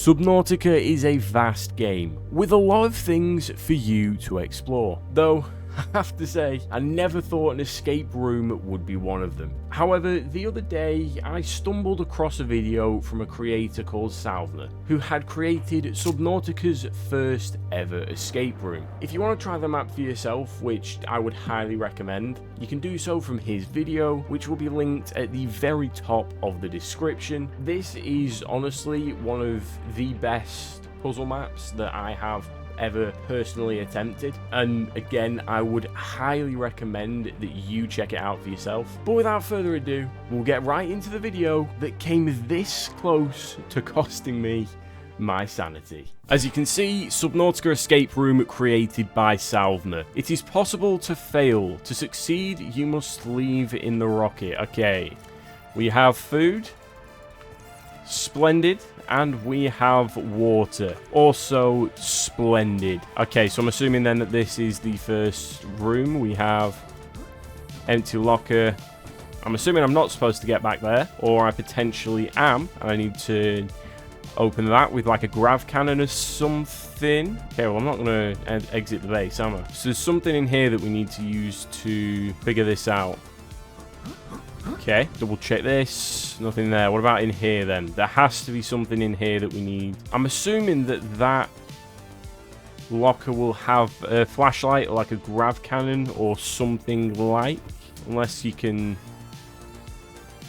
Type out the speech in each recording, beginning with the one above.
Subnautica is a vast game, with a lot of things for you to explore, though I have to say, I never thought an escape room would be one of them. However, the other day, I stumbled across a video from a creator called Salvner, who had created Subnautica's first ever escape room. If you want to try the map for yourself, which I would highly recommend, you can do so from his video, which will be linked at the very top of the description. This is honestly one of the best puzzle maps that I have ever personally attempted, and again, I would highly recommend that you check it out for yourself. But without further ado, we'll get right into the video that came this close to costing me my sanity. As you can see, Subnautica escape room created by Salvner. It is possible to fail. To succeed, you must leave in the rocket. Okay, we have food. Splendid. And we have water. Also splendid. Okay, so I'm assuming then that this is the first room. We have empty locker. I'm assuming I'm not supposed to get back there, or I potentially am. I need to open that with like a grav cannon or something. Okay, well, I'm not going to exit the base, am I? So there's something in here that we need to use to figure this out. Okay, double check this. Nothing there. What about in here then? There has to be something in here that we need. I'm assuming that that locker will have a flashlight or like a grav cannon or something like. Unless you can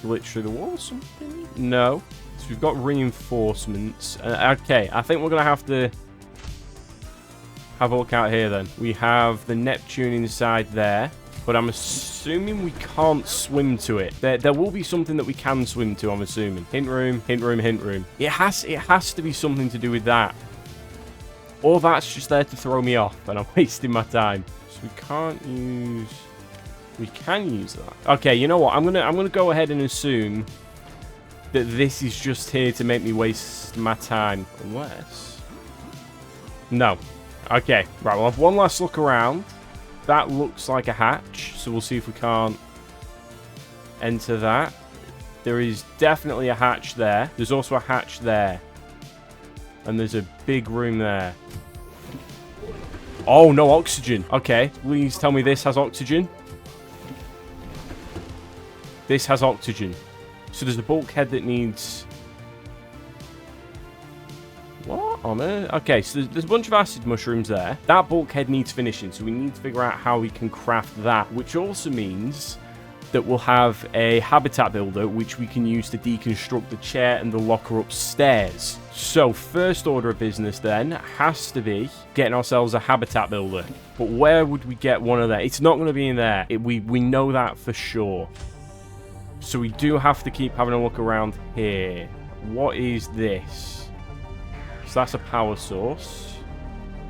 glitch through the wall or something. No. So we've got reinforcements. Okay, I think we're going to have a look out here then. We have the Neptune inside there. But I'm assuming we can't swim to it. There will be something that we can swim to, I'm assuming. Hint room, hint room, hint room. It has to be something to do with that. Or that's just there to throw me off and I'm wasting my time. So we can't use... We can use that. Okay, you know what? I'm gonna go ahead and assume that this is just here to make me waste my time. Unless... No. Okay, right, we'll have one last look around. That looks like a hatch, so we'll see if we can't enter that. There is definitely a hatch there. There's also a hatch there. And there's a big room there. Oh, no oxygen. Okay, please tell me this has oxygen. This has oxygen. So there's a bulkhead that needs... What on earth? Okay, so there's a bunch of acid mushrooms there. That bulkhead needs finishing, so we need to figure out how we can craft that, which also means that we'll have a habitat builder, which we can use to deconstruct the chair and the locker upstairs. So first order of business then has to be getting ourselves a habitat builder. But where would we get one of that? It's not going to be in there. We know that for sure. So we do have to keep having a look around here. What is this? So that's a power source.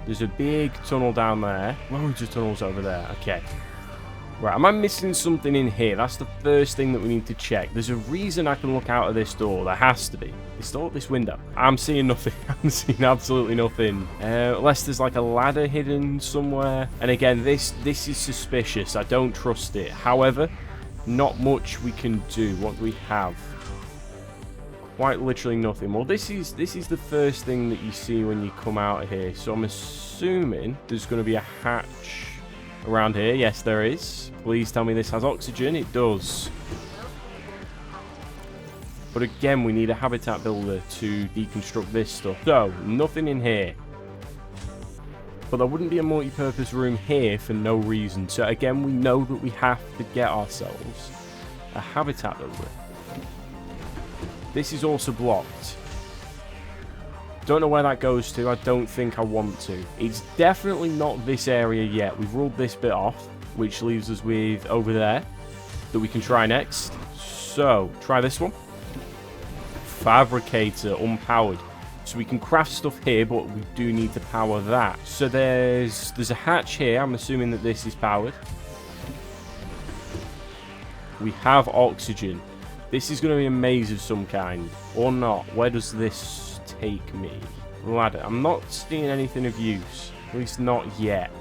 There's a big tunnel down there. Loads of tunnels over there. Okay. Right, am I missing something in here? That's the first thing that we need to check. There's a reason I can look out of this door. There has to be. This window. I'm seeing nothing. I'm seeing absolutely nothing. Unless there's like a ladder hidden somewhere. And again, this is suspicious. I don't trust it. However, not much we can do. What do we have? Quite literally nothing. Well, this is the first thing that you see when you come out of here. So I'm assuming there's going to be a hatch around here. Yes, there is. Please tell me this has oxygen. It does. But again, we need a habitat builder to deconstruct this stuff. So, nothing in here. But there wouldn't be a multi-purpose room here for no reason. So again, we know that we have to get ourselves a habitat builder. This is also blocked. Don't know where that goes to. I don't think I want to. It's definitely not this area yet. We've ruled this bit off, which leaves us with over there that we can try next. So, try this one. Fabricator, unpowered. So we can craft stuff here, but we do need to power that. So there's a hatch here. I'm assuming that this is powered. We have oxygen. This is going to be a maze of some kind. Or not. Where does this take me? Ladder. I'm not seeing anything of use. At least not yet.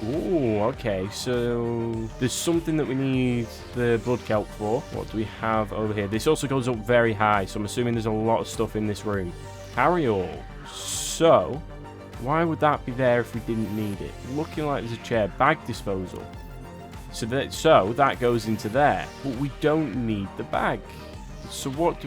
Ooh, okay, so there's something that we need the blood kelp for. What do we have over here? This also goes up very high, so I'm assuming there's a lot of stuff in this room. Carry all. So, why would that be there if we didn't need it? Looking like there's a chair. Bag disposal. So that goes into there, but we don't need the bag. So what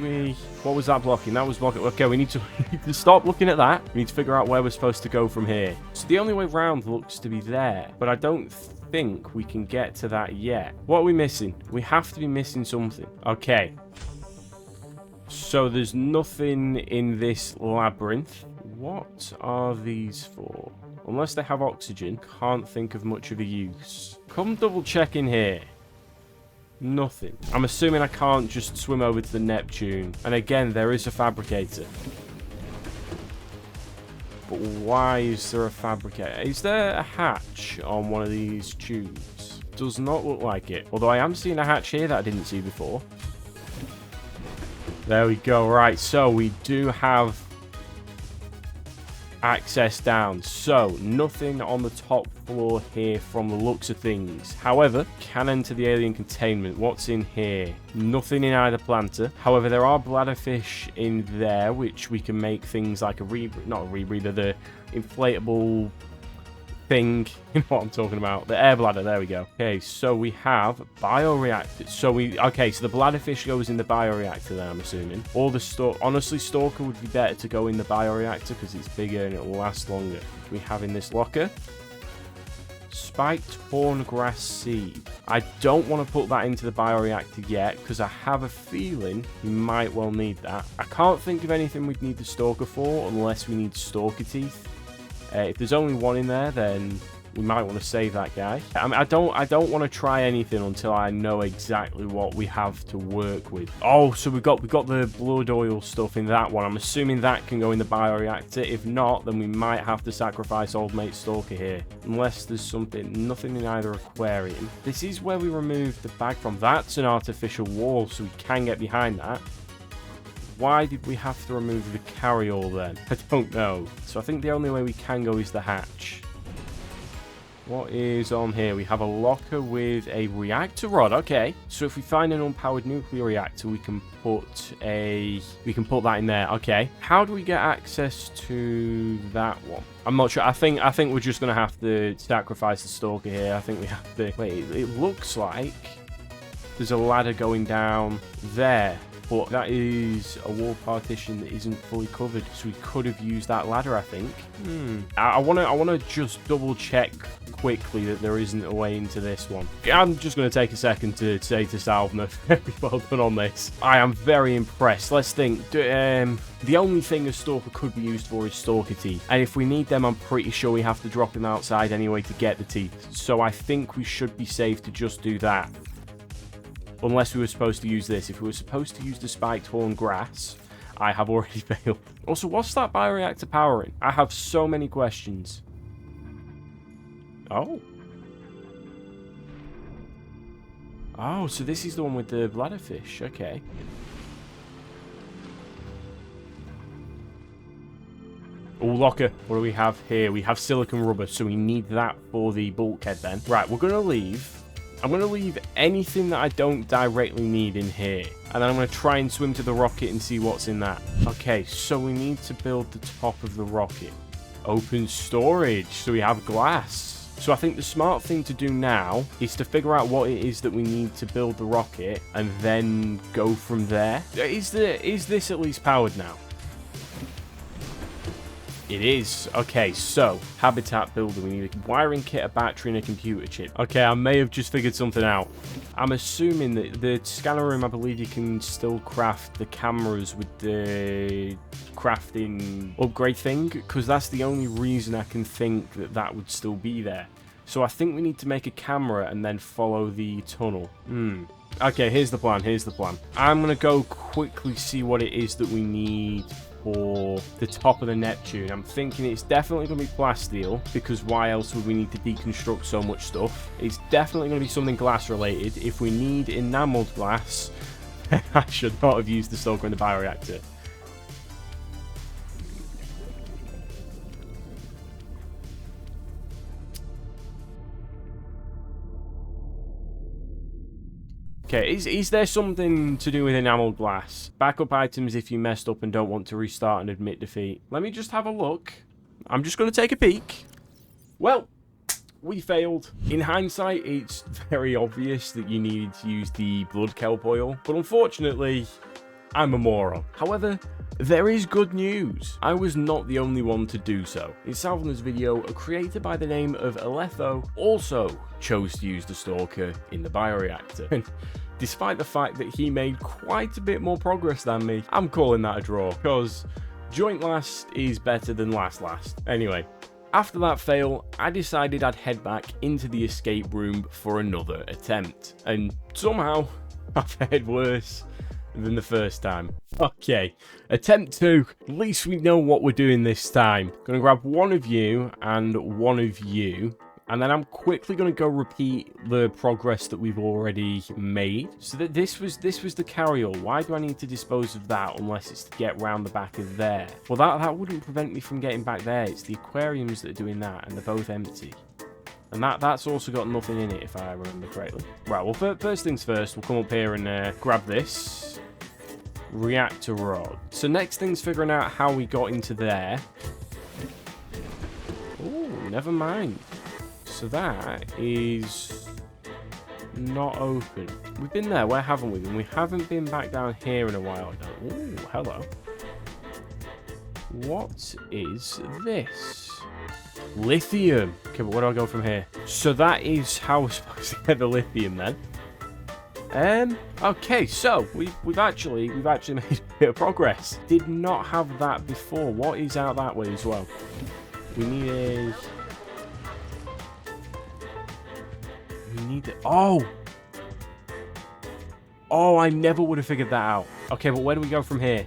was that blocking? That was blocking. Okay, we need to stop looking at that. We need to figure out where we're supposed to go from here. So the only way round looks to be there, but I don't think we can get to that yet. What are we missing? We have to be missing something. Okay. So there's nothing in this labyrinth. What are these for? Unless they have oxygen, can't think of much of a use. Come double check in here. Nothing. I'm assuming I can't just swim over to the Neptune. And again, there is a fabricator. But why is there a fabricator? Is there a hatch on one of these tubes? Does not look like it. Although I am seeing a hatch here that I didn't see before. There we go. Right, so we do have access down. So, nothing on the top floor here from the looks of things. However, can enter the alien containment. What's in here? Nothing in either planter. However, there are bladderfish in there, which we can make things like not a rebreather, the inflatable thing. You know what I'm talking about? The air bladder. There we go. Okay, so we have bioreactors. So the bladderfish goes in the bioreactor then, I'm assuming. Or honestly, Stalker would be better to go in the bioreactor because it's bigger and it'll last longer. We have in this locker spiked horn grass seed. I don't want to put that into the bioreactor yet because I have a feeling we might well need that. I can't think of anything we'd need the Stalker for unless we need Stalker teeth. If there's only one in there, then we might want to save that guy. I mean, I don't want to try anything until I know exactly what we have to work with. Oh, so we got the blood oil stuff in that one. I'm assuming that can go in the bioreactor. If not, then we might have to sacrifice old mate Stalker here. Unless there's nothing in either aquarium. This is where we removed the bag from. That's an artificial wall, so we can get behind that. Why did we have to remove the carry-all then? I don't know. So I think the only way we can go is the hatch. What is on here? We have a locker with a reactor rod. Okay. So if we find an unpowered nuclear reactor, we can put that in there. Okay. How do we get access to that one? I'm not sure. I think we're just going to have to sacrifice the Stalker here. I think we have to... Wait, it looks like there's a ladder going down there. But that is a wall partition that isn't fully covered, so we could have used that ladder, I think. I want to just double check quickly that there isn't a way into this one. I'm just going to take a second to say to Salvner, very well done on this. I am very impressed. Let's think. The only thing a Stalker could be used for is Stalker teeth. And if we need them, I'm pretty sure we have to drop him outside anyway to get the teeth. So I think we should be safe to just do that. Unless we were supposed to use this. If we were supposed to use the spiked horn grass, I have already failed. Also, what's that bioreactor powering? I have so many questions. Oh. Oh, so this is the one with the bladderfish. Okay. Oh, locker. What do we have here? We have silicone rubber, so we need that for the bulkhead then. Right, we're going to leave. I'm going to leave anything that I don't directly need in here. And then I'm going to try and swim to the rocket and see what's in that. Okay, so we need to build the top of the rocket. Open storage. So we have glass. So I think the smart thing to do now is to figure out what it is that we need to build the rocket and then go from there. Is this at least powered now? It is. Okay, so habitat builder. We need a wiring kit, a battery, and a computer chip. Okay, I may have just figured something out. I'm assuming that the scanner room, I believe you can still craft the cameras with the crafting upgrade thing, because that's the only reason I can think that that would still be there. So I think we need to make a camera and then follow the tunnel. Okay, here's the plan. Here's the plan. I'm going to go quickly see what it is that we need for the top of the Neptune. I'm thinking it's definitely going to be plasteel, because why else would we need to deconstruct so much stuff? It's definitely going to be something glass related. If we need enameled glass, I should not have used the Stalker in the bioreactor. Okay, is there something to do with enameled glass? Backup items if you messed up and don't want to restart and admit defeat. Let me just have a look. I'm just going to take a peek. Well, we failed. In hindsight, it's very obvious that you needed to use the blood kelp oil, but unfortunately, I'm a moron. However, there is good news. I was not the only one to do so. In Salvner's video, a creator by the name of Aletho also chose to use the Stalker in the bioreactor. And despite the fact that he made quite a bit more progress than me, I'm calling that a draw, because joint last is better than last. Anyway, after that fail, I decided I'd head back into the escape room for another attempt. And somehow, I fared worse than the first time. Okay, attempt 2. At least we know what we're doing this time. Gonna grab one of you and one of you, and then I'm quickly gonna go repeat the progress that we've already made. So that this was the carryall. Why do I need to dispose of that unless it's to get round the back of there? Well, that wouldn't prevent me from getting back there. It's the aquariums that are doing that, and they're both empty. And that's also got nothing in it, if I remember correctly. Right, well, first things first, we'll come up here and grab this reactor rod. So next thing's figuring out how we got into there. Oh, never mind. So that is not open. We've been there, where haven't we been? We haven't been back down here in a while. Oh, hello. What is this? Lithium. Okay, but where do I go from here? So that is how we're supposed to get the lithium then. Okay, so we've actually made a bit of progress. Did not have that before. What is out that way as well? We need oh, I never would have figured that out. Okay, but where do we go from here?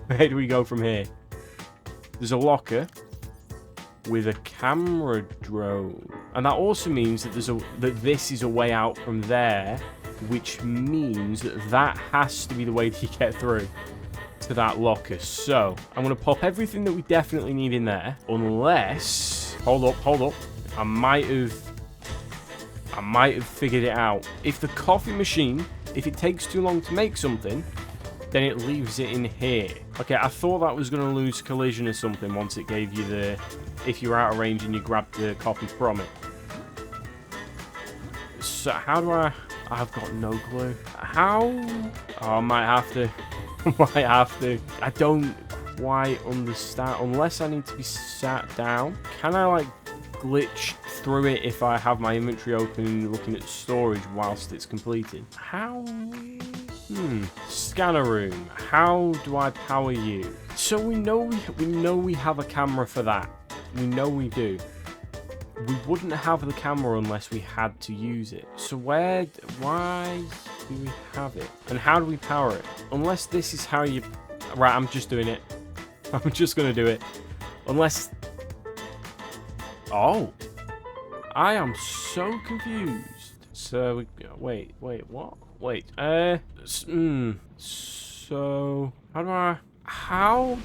Where do we go from here? There's a locker with a camera drone, and that also means that this is a way out from there, which means that has to be the way to get through to that locker. So I'm going to pop everything that we definitely need in there, unless hold up, I might have figured it out. If the coffee machine, if it takes too long to make something, then it leaves it in here. Okay, I thought that was going to lose collision or something once it gave you the, if you're out of range and you grabbed the copy from it. So how do I've got no clue. How? Oh, I might have to. I don't quite understand, unless I need to be sat down. Can I like glitch through it if I have my inventory open looking at storage whilst it's completed? How? Scanner room. How do I power you? So we know we have a camera for that. We know we do. We wouldn't have the camera unless we had to use it. So why do we have it? And how do we power it? Unless this is how you... Right, I'm just doing it. I'm just going to do it. Unless... Oh. I am so confused. So, wait, what? Wait, so, how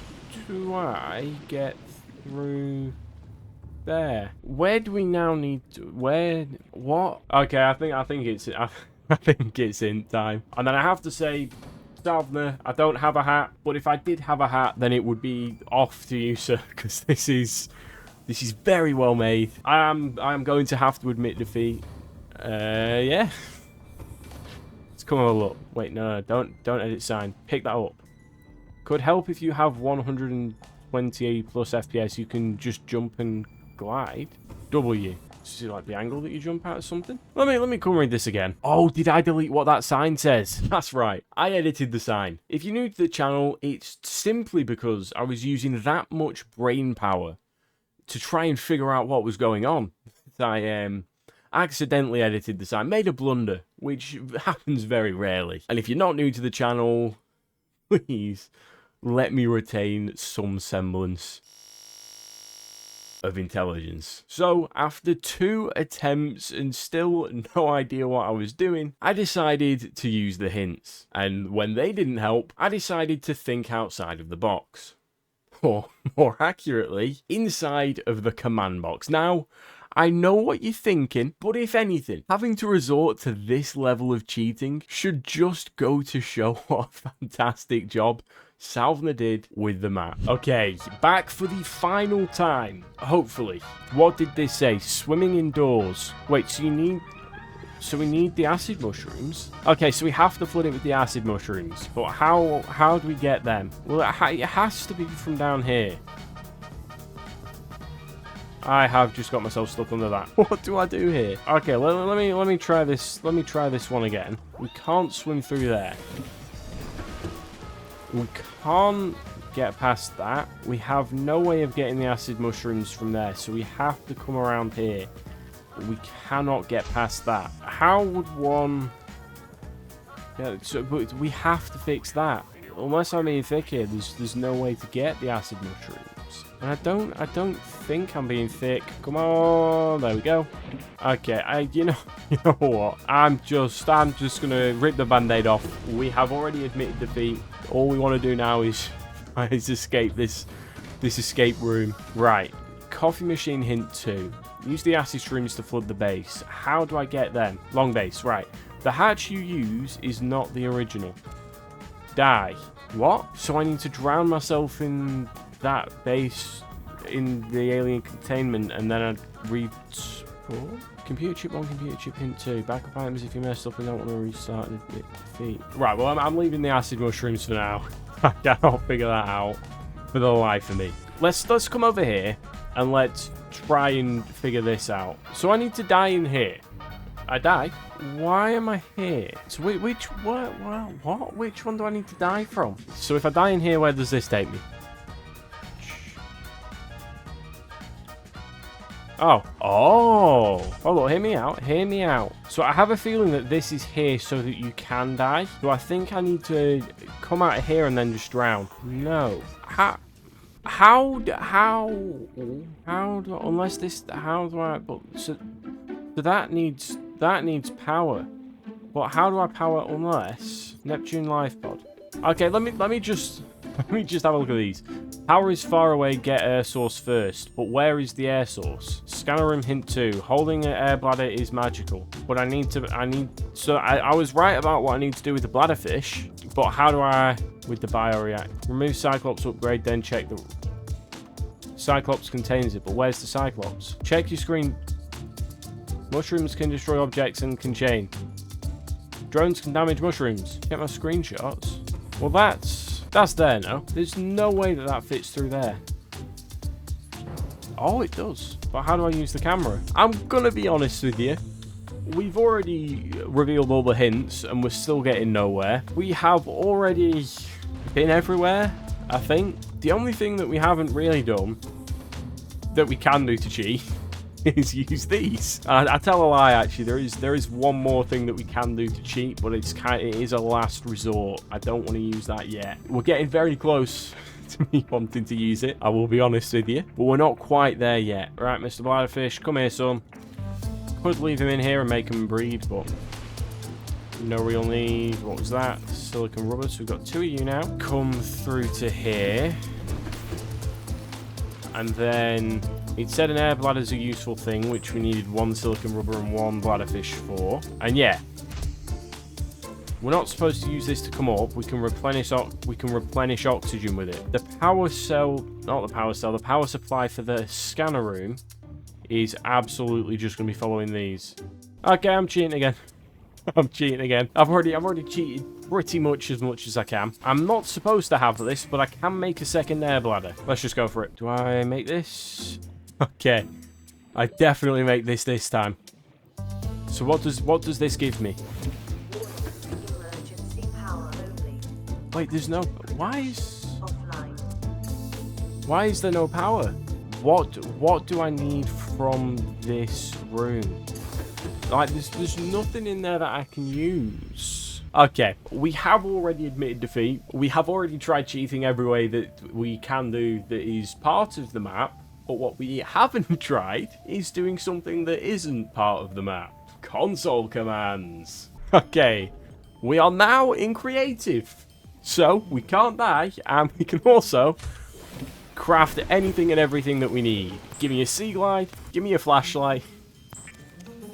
do I get through there? Where do we now need to, what? Okay, I think it's in time. And then I have to say, Salvner, I don't have a hat, but if I did have a hat, then it would be off to you, sir, because this is very well made. I am going to have to admit defeat. Yeah. Let's come have a look. Wait, no, don't edit sign. Pick that up. Could help if you have 120 plus FPS. You can just jump and glide. W. See, like the angle that you jump at or something. Let me come read this again. Oh, did I delete what that sign says? That's right. I edited the sign. If you're new to the channel, it's simply because I was using that much brain power to try and figure out what was going on. I accidentally edited the sign, made a blunder, which happens very rarely. And if you're not new to the channel, please let me retain some semblance of intelligence. So, after 2 attempts and still no idea what I was doing, I decided to use the hints. And when they didn't help, I decided to think outside of the box. Or, more accurately, inside of the command box. Now, I know what you're thinking, but if anything, having to resort to this level of cheating should just go to show what a fantastic job Salvner did with the map. Okay, back for the final time, hopefully. What did this say? Swimming indoors. Wait, so we need the acid mushrooms? Okay, so we have to flood it with the acid mushrooms. But how do we get them? Well, it has to be from down here. I have just got myself stuck under that. What do I do here? Okay, let me try this. Let me try this one again. We can't swim through there. We can't get past that. We have no way of getting the acid mushrooms from there, so we have to come around here. But we cannot get past that. How would one... Yeah, so, but we have to fix that. Unless I'm being thick here, there's no way to get the acid mushrooms. And I don't think I'm being thick. Come on, there we go. Okay, you know what? I'm just gonna rip the band-aid off. We have already admitted defeat. All we want to do now is escape this escape room. Right, coffee machine hint 2. Use the acid shrooms to flood the base. How do I get them? Long base, right. The hatch you use is not the original. Die. What? So I need to drown myself in that base in the alien containment and then I'd respawn? Computer chip 1, computer chip hint 2. Backup items if you messed up and don't want to restart the defeat. Right, well, I'm leaving the acid mushrooms for now. I cannot figure that out for the life of me. Let's come over here and let's try and figure this out. So I need to die in here. I die? Why am I here? So which one do I need to die from? So if I die in here, where does this take me? Oh, hold on, hear me out. So I have a feeling that this is here so that you can die. So I think I need to come out of here and then just drown. No. How do I, so that needs power. But how do I power unless Neptune life pod? Okay, let me just have a look at these. Power is far away, get air source first. But where is the air source? Scanner room hint 2. Holding an air bladder is magical. But so I was right about what I need to do with the bladderfish. But how do I, with the bioreactor? Remove Cyclops upgrade, then check the... Cyclops contains it, but where's the Cyclops? Check your screen. Mushrooms can destroy objects and can chain. Drones can damage mushrooms. Get my screenshots. Well, that's there now. There's no way that fits through there. Oh, it does. But how do I use the camera? I'm gonna be honest with you. We've already revealed all the hints and we're still getting nowhere. We have already been everywhere, I think. The only thing that we haven't really done that we can do to cheat is use these. I tell a lie, actually. There is one more thing that we can do to cheat, but it is a last resort. I don't want to use that yet. We're getting very close to me wanting to use it, I will be honest with you, but we're not quite there yet. Right, Mr. Bladderfish, come here, son. Could leave him in here and make him breed, but no real need. What was that? Silicon rubber. So we've got 2 of you now. Come through to here. And then it said an air bladder is a useful thing, which we needed 1 silicon rubber and 1 bladderfish for. And yeah, we're not supposed to use this to come up. We can replenish oxygen with it. The power cell, not the power cell, the power supply for the scanner room is absolutely just going to be following these. Okay, I'm cheating again. I'm cheating again. I've already cheated pretty much as I can. I'm not supposed to have this, but I can make a second air bladder. Let's just go for it. Do I make this? Okay. I definitely make this time. So what does this give me? Emergency power only. Wait, there's no... Why is there no power? What do I need from this room? Like, there's nothing in there that I can use. Okay, we have already admitted defeat. We have already tried cheating every way that we can do that is part of the map. But what we haven't tried is doing something that isn't part of the map. Console commands. Okay, we are now in creative. So, we can't die, and we can also craft anything and everything that we need. Give me a sea glide, give me a flashlight,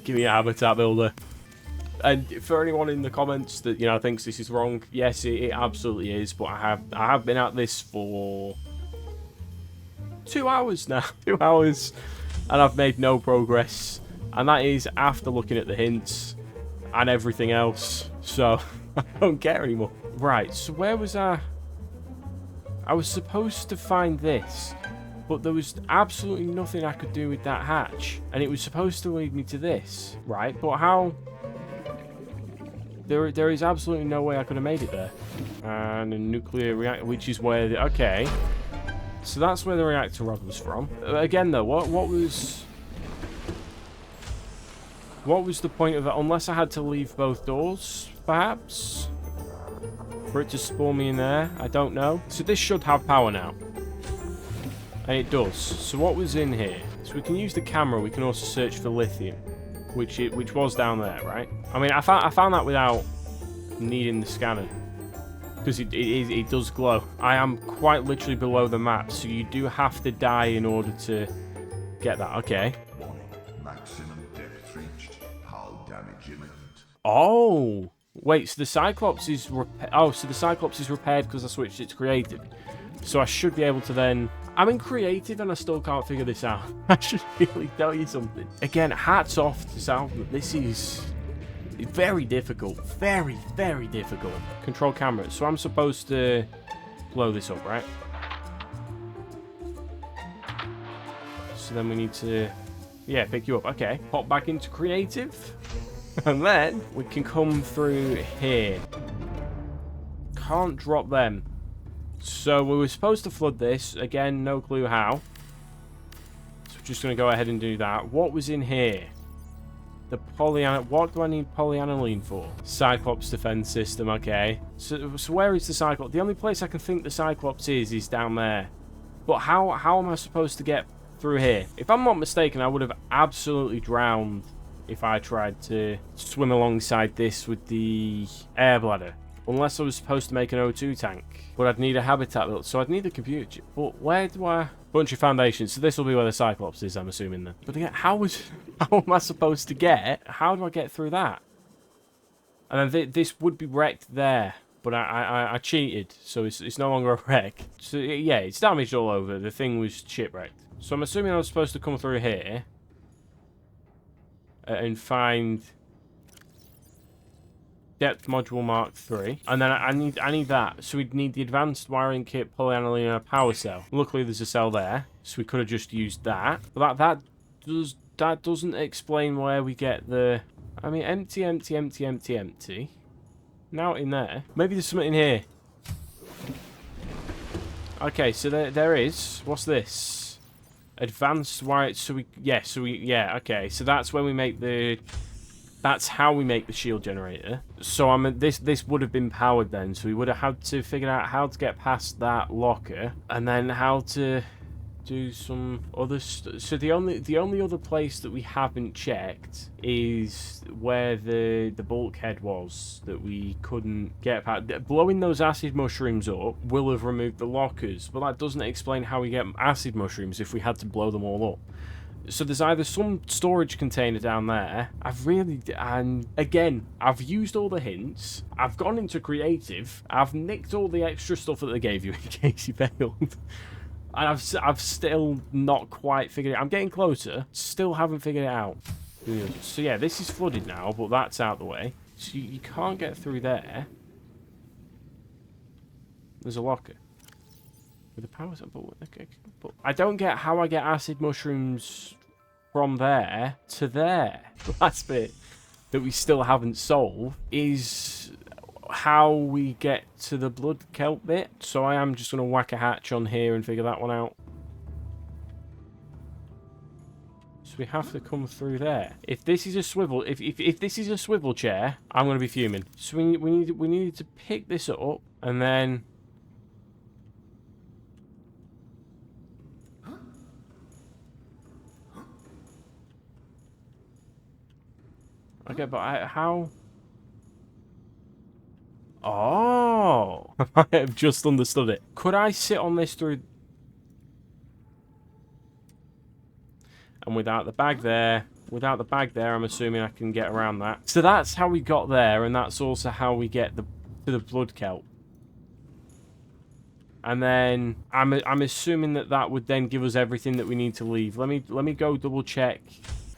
give me a habitat builder. And for anyone in the comments that, you know, thinks this is wrong, yes, it absolutely is. But I have been at this for 2 hours now. 2 hours, and I've made no progress. And that is after looking at the hints and everything else. So I don't care anymore. Right, so where was I? I was supposed to find this, but there was absolutely nothing I could do with that hatch. And it was supposed to lead me to this, right? But how? There is absolutely no way I could have made it there. And a nuclear reactor, which is where the... Okay. So that's where the reactor rod was from. Again, though, what was the point of it? Unless I had to leave both doors, perhaps? For it to spawn me in there? I don't know. So this should have power now. And it does. So what was in here? So we can use the camera. We can also search for lithium. Which was down there, right? I mean, I found that without needing the scanner. Because it does glow. I am quite literally below the map. So you do have to die in order to get that. Okay. Warning. Maximum depth reached. Hull damage imminent. Oh! Wait, so the Cyclops is repaired because I switched it to creative. So I should be able to then... I'm in creative and I still can't figure this out. I should really tell you something. Again, hats off to Salvner. This is very difficult. Very, very difficult. Control cameras. So I'm supposed to blow this up, right? So then we need to... Yeah, pick you up. Okay. Pop back into creative. And then we can come through here. Can't drop them. So we were supposed to flood this. Again, no clue how. So we're just going to go ahead and do that. What was in here? The what do I need polyaniline for? Cyclops defense system, okay. So where is the Cyclops? The only place I can think the Cyclops is down there. But how am I supposed to get through here? If I'm not mistaken, I would have absolutely drowned if I tried to swim alongside this with the air bladder. Unless I was supposed to make an O2 tank. But I'd need a habitat built, so I'd need a computer chip. But where do I... Bunch of foundations. So this will be where the Cyclops is, I'm assuming then. But again, how am I supposed to get... How do I get through that? And then this would be wrecked there. But I cheated, so it's no longer a wreck. So yeah, it's damaged all over. The thing was shipwrecked. So I'm assuming I was supposed to come through here. And find... Depth module Mark 3. And then I need that. So we'd need the advanced wiring kit, polyaniline, and a power cell. Luckily there's a cell there. So we could have just used that. But that doesn't explain where we get the... I mean, empty. Now in there. Maybe there's something in here. Okay, so there is. What's this? Advanced wire. Yeah, okay. So that's when we make the... That's how we make the shield generator. So this would have been powered then. So we would have had to figure out how to get past that locker, and then how to do some other stuff. So the only other place that we haven't checked is where the bulkhead was that we couldn't get past. Blowing those acid mushrooms up will have removed the lockers, but that doesn't explain how we get acid mushrooms if we had to blow them all up. So there's either some storage container down there. And again, I've used all the hints. I've gone into creative. I've nicked all the extra stuff that they gave you in case you failed. And I've still not quite figured it out. I'm getting closer. Still haven't figured it out. So yeah, this is flooded now, but that's out the way. So you can't get through there. There's a locker. With the power cell, but I don't get how I get acid mushrooms from there to there. The last bit that we still haven't solved is how we get to the blood kelp bit. So I am just going to whack a hatch on here and figure that one out. So we have to come through there. If this is a swivel, if this is a swivel chair, I'm going to be fuming. So we need to pick this up and then. Okay, but how? Oh! I have just understood it. Could I sit on this through... And without the bag there, I'm assuming I can get around that. So that's how we got there, and that's also how we get to the blood kelp. And then I'm assuming that would then give us everything that we need to leave. Let me go double check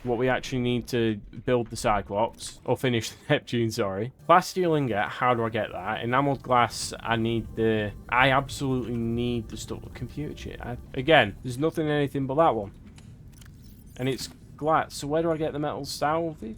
what we actually need to build the Cyclops, or finish the Neptune, sorry. Glass steel ingot, how do I get that? Enameled glass, I absolutely need the stuff. Computer chip. Again, there's nothing anything but that one. And it's glass, so where do I get the metal salvage?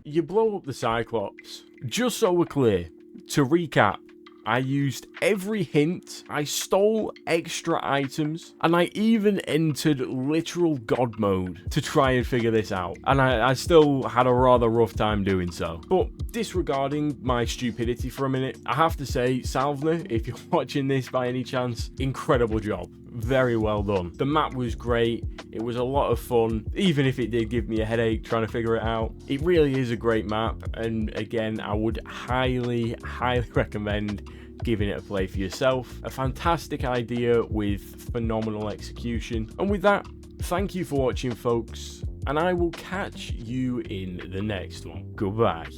You blow up the Cyclops. Just so we're clear, to recap, I used every hint, I stole extra items, and I even entered literal god mode to try and figure this out. And I still had a rather rough time doing so. But disregarding my stupidity for a minute, I have to say, Salvner, if you're watching this by any chance, incredible job. Very well done. The map was great. It was a lot of fun, even if it did give me a headache trying to figure it out. It really is a great map, and again, I would highly recommend giving it a play for yourself. A fantastic idea with phenomenal execution. And with that, thank you for watching, folks, and I will catch you in the next one. Goodbye.